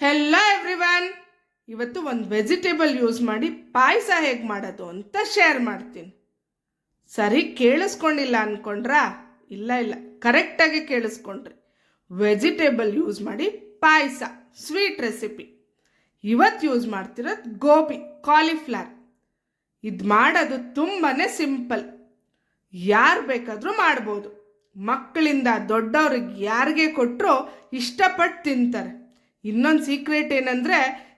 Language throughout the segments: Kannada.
Hello everyone. ಇವತ್ತು ಒಂದು ವೆಜಿಟೇಬಲ್ ಯೂಸ್ ಮಾಡಿ ಪಾಯಸ ಹೇಗೆ ಮಾಡೋದು ಅಂತ ಶೇರ್ ಮಾಡ್ತೀನಿ. ಸರಿ ಕೇಳಿಸ್ಕೊಂಡಿಲ್ಲ ಅಂದ್ಕೊಂಡ್ರಾ? ಇಲ್ಲ, ಕರೆಕ್ಟಾಗಿ ಕೇಳಿಸ್ಕೊಂಡ್ರಿ. ವೆಜಿಟೇಬಲ್ ಯೂಸ್ ಮಾಡಿ ಪಾಯಸ, ಸ್ವೀಟ್ ರೆಸಿಪಿ. ಇವತ್ತು ಯೂಸ್ ಮಾಡ್ತಿರೋದು ಗೋಬಿ, ಕಾಲಿಫ್ಲವರ್. ಇದು ಮಾಡೋದು ತುಂಬಾ ಸಿಂಪಲ್. ಯಾರು ಬೇಕಾದರೂ ಮಾಡ್ಬೋದು. ಮಕ್ಕಳಿಂದ ದೊಡ್ಡವ್ರಿಗೆ ಯಾರಿಗೆ ಕೊಟ್ಟರೂ ಇಷ್ಟಪಟ್ಟು ತಿಂತಾರೆ. ಇನ್ನೊಂದು ಸೀಕ್ರೆಟ್ ಏನಂದರೆ,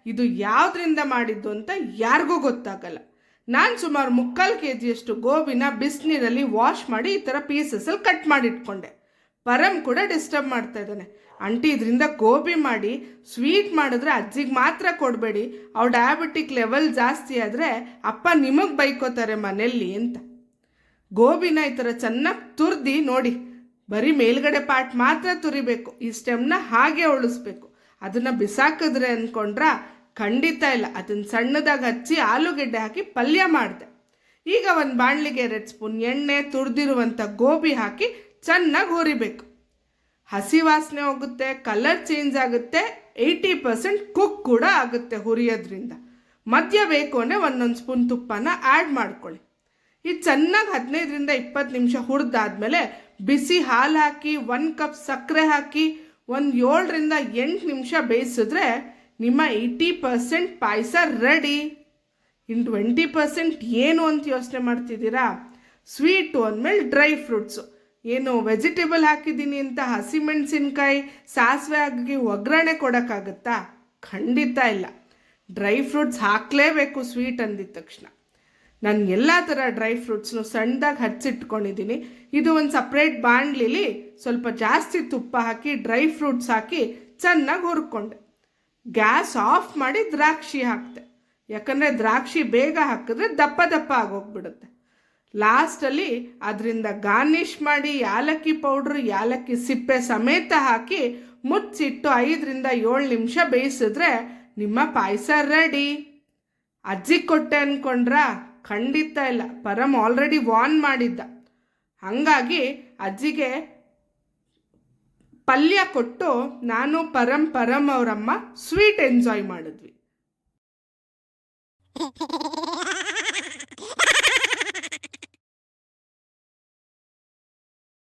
ಇದು ಯಾವುದರಿಂದ ಮಾಡಿದ್ದು ಅಂತ ಯಾರಿಗೂ ಗೊತ್ತಾಗಲ್ಲ. ನಾನು ಸುಮಾರು 3/4 kg ಗೋಬಿನ ಬಿಸಿನೀರಲ್ಲಿ ವಾಶ್ ಮಾಡಿ ಈ ಥರ ಪೀಸಸಲ್ಲಿ ಕಟ್ ಮಾಡಿ ಇಟ್ಕೊಂಡೆ. ಪರಮ್ ಕೂಡ ಡಿಸ್ಟರ್ಬ್ ಮಾಡ್ತಾ ಇದ್ದಾನೆ. ಆಂಟಿ, ಇದರಿಂದ ಗೋಬಿ ಮಾಡಿ ಸ್ವೀಟ್ ಮಾಡಿದ್ರೆ ಅಜ್ಜಿಗೆ ಮಾತ್ರ ಕೊಡಬೇಡಿ, ಅವ್ರ ಡಯಾಬಿಟಿಕ್ ಲೆವೆಲ್ ಜಾಸ್ತಿ ಆದರೆ ಅಪ್ಪ ನಿಮಗೆ ಬೈಕೋತಾರೆ ಮನೆಯಲ್ಲಿ ಅಂತ. ಗೋಬಿನ ಈ ಥರ ಚೆನ್ನಾಗಿ ತುರ್ದು ನೋಡಿ. ಬರೀ ಮೇಲ್ಗಡೆ ಪಾರ್ಟ್ ಮಾತ್ರ ತುರಿಬೇಕು, ಈ ಸ್ಟೆಮ್ನ ಹಾಗೆ ಉಳಿಸ್ಬೇಕು. ಅದನ್ನು ಬಿಸಾಕಿದ್ರೆ ಅಂದ್ಕೊಂಡ್ರ? ಖಂಡಿತ ಇಲ್ಲ. ಅದನ್ನು ಸಣ್ಣದಾಗಿ ಹಚ್ಚಿ ಆಲೂಗೆಡ್ಡೆ ಹಾಕಿ ಪಲ್ಯ ಮಾಡಿದೆ. ಈಗ ಒಂದು ಬಾಣಲಿಗೆ 2 ಸ್ಪೂನ್ ಎಣ್ಣೆ, ತುರಿದಿರುವಂಥ ಗೋಬಿ ಹಾಕಿ ಚೆನ್ನಾಗಿ ಹುರಿಬೇಕು. ಹಸಿ ವಾಸನೆ ಹೋಗುತ್ತೆ, ಕಲರ್ ಚೇಂಜ್ ಆಗುತ್ತೆ, 80% ಕುಕ್ ಕೂಡ ಆಗುತ್ತೆ ಹುರಿಯೋದ್ರಿಂದ. ಮಧ್ಯ ಬೇಕು ಅಂದರೆ 1 ಸ್ಪೂನ್ ತುಪ್ಪನ ಆ್ಯಡ್ ಮಾಡ್ಕೊಳ್ಳಿ. ಇದು ಚೆನ್ನಾಗಿ 15ರಿಂದ 20 ನಿಮಿಷ ಹುರಿದಾದ್ಮೇಲೆ ಬಿಸಿ ಹಾಲು ಹಾಕಿ 1 ಕಪ್ ಸಕ್ಕರೆ ಹಾಕಿ 7ರಿಂದ 8 ನಿಮಿಷ ಬೇಯಿಸಿದ್ರೆ ನಿಮ್ಮ 80% ಪಾಯಸ ರೆಡಿ. ಇನ್ನು 20% ಏನು ಅಂತ ಯೋಚನೆ ಮಾಡ್ತಿದ್ದೀರಾ? ಸ್ವೀಟು ಅಂದಮೇಲೆ ಡ್ರೈ ಫ್ರೂಟ್ಸು. ಏನು ವೆಜಿಟೇಬಲ್ ಹಾಕಿದ್ದೀನಿ ಅಂತ ಹಸಿಮೆಣಸಿನ್ಕಾಯಿ, ಸಾಸಿವೆ ಹಾಕಿ ಒಗ್ಗರಣೆ ಕೊಡೋಕ್ಕಾಗತ್ತಾ? ಖಂಡಿತ ಇಲ್ಲ. ಡ್ರೈ ಫ್ರೂಟ್ಸ್ ಹಾಕಲೇಬೇಕು ಸ್ವೀಟ್ ಅಂದಿದ ತಕ್ಷಣ. ನಾನು ಎಲ್ಲ ಥರ ಡ್ರೈ ಫ್ರೂಟ್ಸ್ನು ಸಣ್ಣದಾಗಿ ಹಚ್ಚಿಟ್ಕೊಂಡಿದ್ದೀನಿ. ಇದು ಒಂದು ಸಪ್ರೇಟ್ ಬಾಣಲಿಲಿ ಸ್ವಲ್ಪ ಜಾಸ್ತಿ ತುಪ್ಪ ಹಾಕಿ ಡ್ರೈ ಫ್ರೂಟ್ಸ್ ಹಾಕಿ ಚೆನ್ನಾಗಿ ಹುರ್ಕೊಂಡೆ. ಗ್ಯಾಸ್ ಆಫ್ ಮಾಡಿ ದ್ರಾಕ್ಷಿ ಹಾಕಿದೆ. ಯಾಕಂದರೆ ದ್ರಾಕ್ಷಿ ಬೇಗ ಹಾಕಿದ್ರೆ ದಪ್ಪ ದಪ್ಪ ಆಗೋಗ್ಬಿಡುತ್ತೆ. ಲಾಸ್ಟಲ್ಲಿ ಅದರಿಂದ ಗಾರ್ನಿಷ್ ಮಾಡಿ ಯಾಲಕ್ಕಿ ಪೌಡ್ರ್, ಯಾಲಕ್ಕಿ ಸಿಪ್ಪೆ ಸಮೇತ ಹಾಕಿ ಮುಚ್ಚಿಟ್ಟು 5ರಿಂದ 7 ನಿಮಿಷ ಬೇಯಿಸಿದ್ರೆ ನಿಮ್ಮ ಪಾಯಸ ರೆಡಿ. ಅಜ್ಜಿಗೆ ಕೊಟ್ಟೆ ಅಂದ್ಕೊಂಡ್ರಾ? ಖಂಡಿತ ಇಲ್ಲ. ಪರಮ್ ಆಲ್ರೆಡಿ ವಾರ್ನ್ ಮಾಡಿದ್ದ. ಹಾಗಾಗಿ ಅಜ್ಜಿಗೆ ಪಲ್ಯ ಕೊಟ್ಟು ನಾನು ಪರಮ್ ಅವರಮ್ಮ ಸ್ವೀಟ್ ಎಂಜಾಯ್ ಮಾಡಿದ್ವಿ.